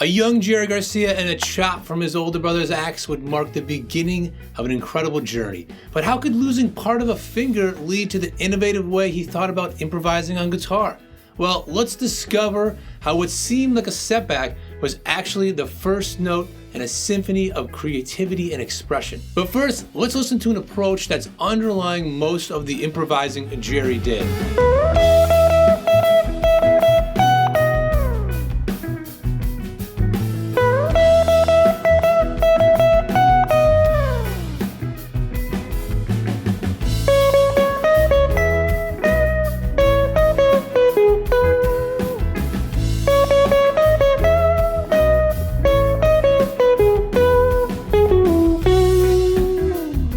A young Jerry Garcia and a chop from his older brother's axe would mark the beginning of an incredible journey. But how could losing part of a finger lead to the innovative way he thought about improvising on guitar? Well, let's discover how what seemed like a setback was actually the first note in a symphony of creativity and expression. But first, let's listen to an approach that's underlying most of the improvising Jerry did.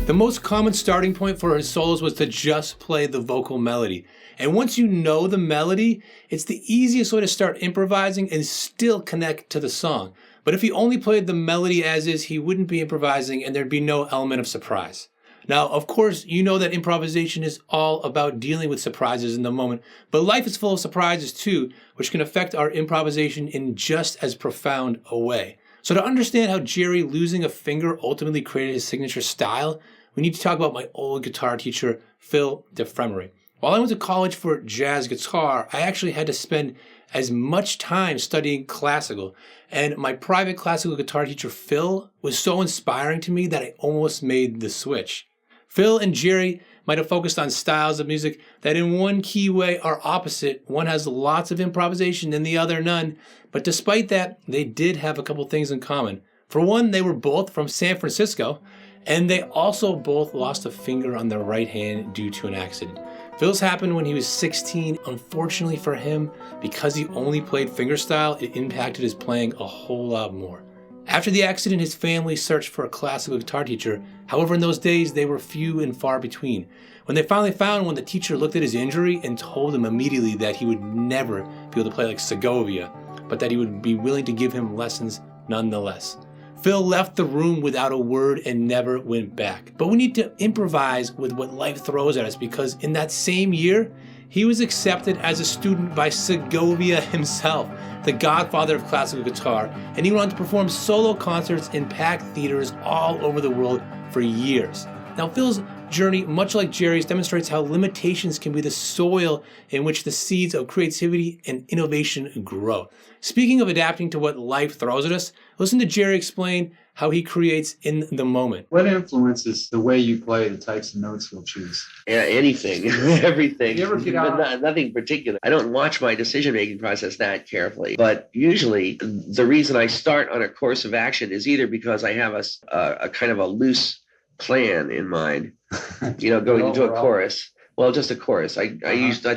The most common starting point for his solos was to just play the vocal melody. And once you know the melody, it's the easiest way to start improvising and still connect to the song. But if he only played the melody as is, he wouldn't be improvising and there'd be no element of surprise. Now, of course, you know that improvisation is all about dealing with surprises in the moment, but life is full of surprises too, which can affect our improvisation in just as profound a way. So to understand how Jerry losing a finger ultimately created his signature style, we need to talk about my old guitar teacher, Phil DeFremery. While I went to college for jazz guitar, I actually had to spend as much time studying classical. And my private classical guitar teacher, Phil, was so inspiring to me that I almost made the switch. Phil and Jerry might have focused on styles of music that in one key way are opposite. One has lots of improvisation and the other none. But despite that, they did have a couple things in common. For one, they were both from San Francisco, and they also both lost a finger on their right hand due to an accident. Phil's happened when he was 16. Unfortunately for him, because he only played fingerstyle, it impacted his playing a whole lot more. After the accident, his family searched for a classical guitar teacher. However, in those days, they were few and far between. When they finally found one, the teacher looked at his injury and told him immediately that he would never be able to play like Segovia, but that he would be willing to give him lessons nonetheless. Phil left the room without a word and never went back. But we need to improvise with what life throws at us, because in that same year, he was accepted as a student by Segovia himself, the godfather of classical guitar, and he went on to perform solo concerts in packed theaters all over the world for years. Now, Phil's journey, much like Jerry's, demonstrates how limitations can be the soil in which the seeds of creativity and innovation grow. Speaking of adapting to what life throws at us, listen to Jerry explain how he creates in the moment. What influences the way you play, the types of notes you'll choose? Yeah, anything, everything. You ever get out? Nothing particular. I don't watch my decision-making process that carefully, but usually the reason I start on a course of action is either because I have a kind of a loose plan in mind, going into a chorus. Well, just a chorus. I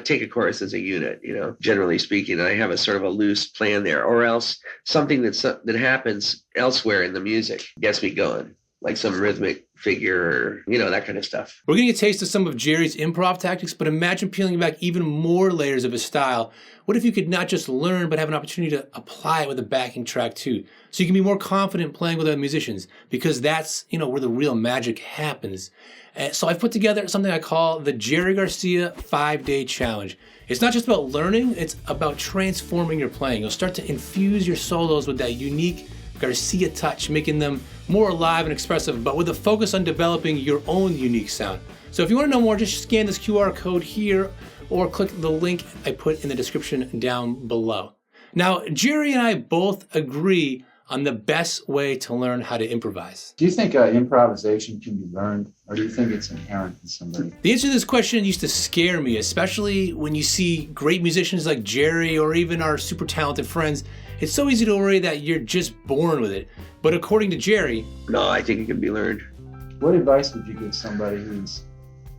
take a chorus as a unit, generally speaking, and I have a sort of a loose plan there, or else something that happens elsewhere in the music gets me going, like some rhythmic figure, or, that kind of stuff. We're getting a taste of some of Jerry's improv tactics, but imagine peeling back even more layers of his style. What if you could not just learn, but have an opportunity to apply it with a backing track too? So you can be more confident playing with other musicians, because that's, where the real magic happens. So I've put together something I call the Jerry Garcia 5-Day Challenge. It's not just about learning, it's about transforming your playing. You'll start to infuse your solos with that unique Garcia touch, making them more alive and expressive, but with a focus on developing your own unique sound. So if you want to know more, just scan this QR code here or click the link I put in the description down below. Now, Jerry and I both agree on the best way to learn how to improvise. Do you think improvisation can be learned, or do you think it's inherent in somebody? The answer to this question used to scare me, especially when you see great musicians like Jerry or even our super talented friends. It's so easy to worry that you're just born with it. But according to Jerry... No, I think it can be learned. What advice would you give somebody who's,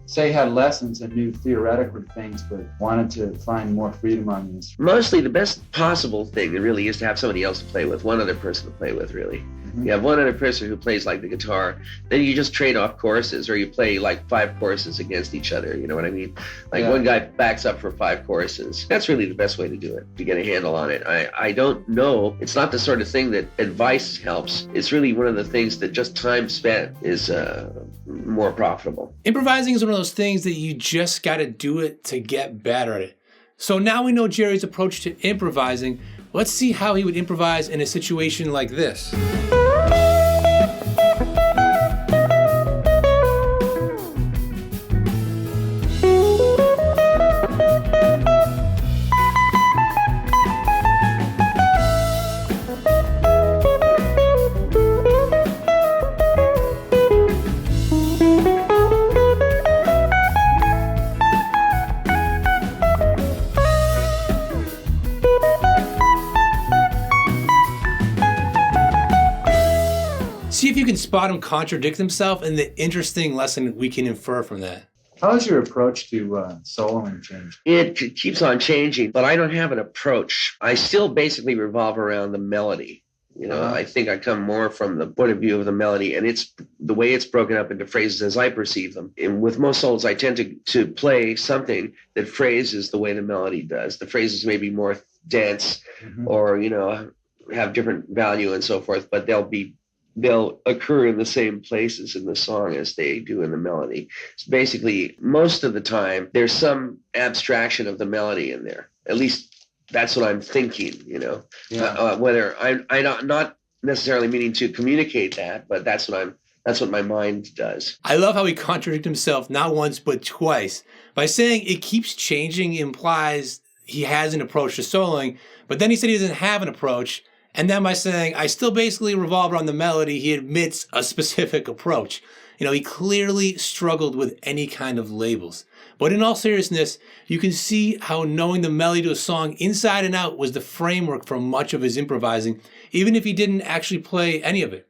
say, had lessons and knew theoretical things, but wanted to find more freedom on the instrument? Mostly the best possible thing really is to have somebody else to play with, one other person to play with, really. You have one other person who plays like the guitar, then you just trade off choruses, or you play like 5 choruses against each other, you know what I mean? Like one guy backs up for 5 choruses. That's really the best way to do it, to get a handle on it. I don't know. It's not the sort of thing that advice helps. It's really one of the things that just time spent is more profitable. Improvising is one of those things that you just got to do it to get better at it. So now we know Jerry's approach to improvising. Let's see how he would improvise in a situation like this. See if you can spot him contradict himself and the interesting lesson we can infer from that. How has your approach to soloing changed? It keeps on changing, but I don't have an approach. I still basically revolve around the melody. I think I come more from the point of view of the melody, and it's the way it's broken up into phrases as I perceive them. And with most solos, I tend to play something that phrases the way the melody does. The phrases may be more dense, or have different value and so forth, but they'll occur in the same places in the song as they do in the melody. So basically, most of the time, there's some abstraction of the melody in there. At least that's what I'm thinking, whether I'm not necessarily meaning to communicate that, but that's what my mind does. I love how he contradicted himself not once but twice. By saying it keeps changing implies he has an approach to soloing, but then he said he doesn't have an approach. And then by saying, I still basically revolve around the melody, he admits a specific approach. He clearly struggled with any kind of labels. But in all seriousness, you can see how knowing the melody to a song inside and out was the framework for much of his improvising, even if he didn't actually play any of it.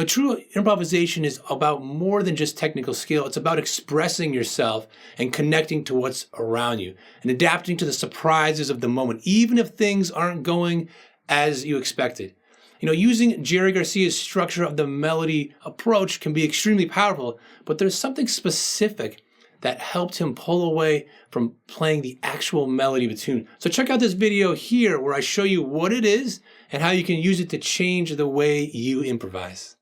True improvisation is about more than just technical skill. It's about expressing yourself and connecting to what's around you and adapting to the surprises of the moment, even if things aren't going as you expected. Using Jerry Garcia's structure of the melody approach can be extremely powerful, but there's something specific that helped him pull away from playing the actual melody of a tune. So check out this video here where I show you what it is and how you can use it to change the way you improvise.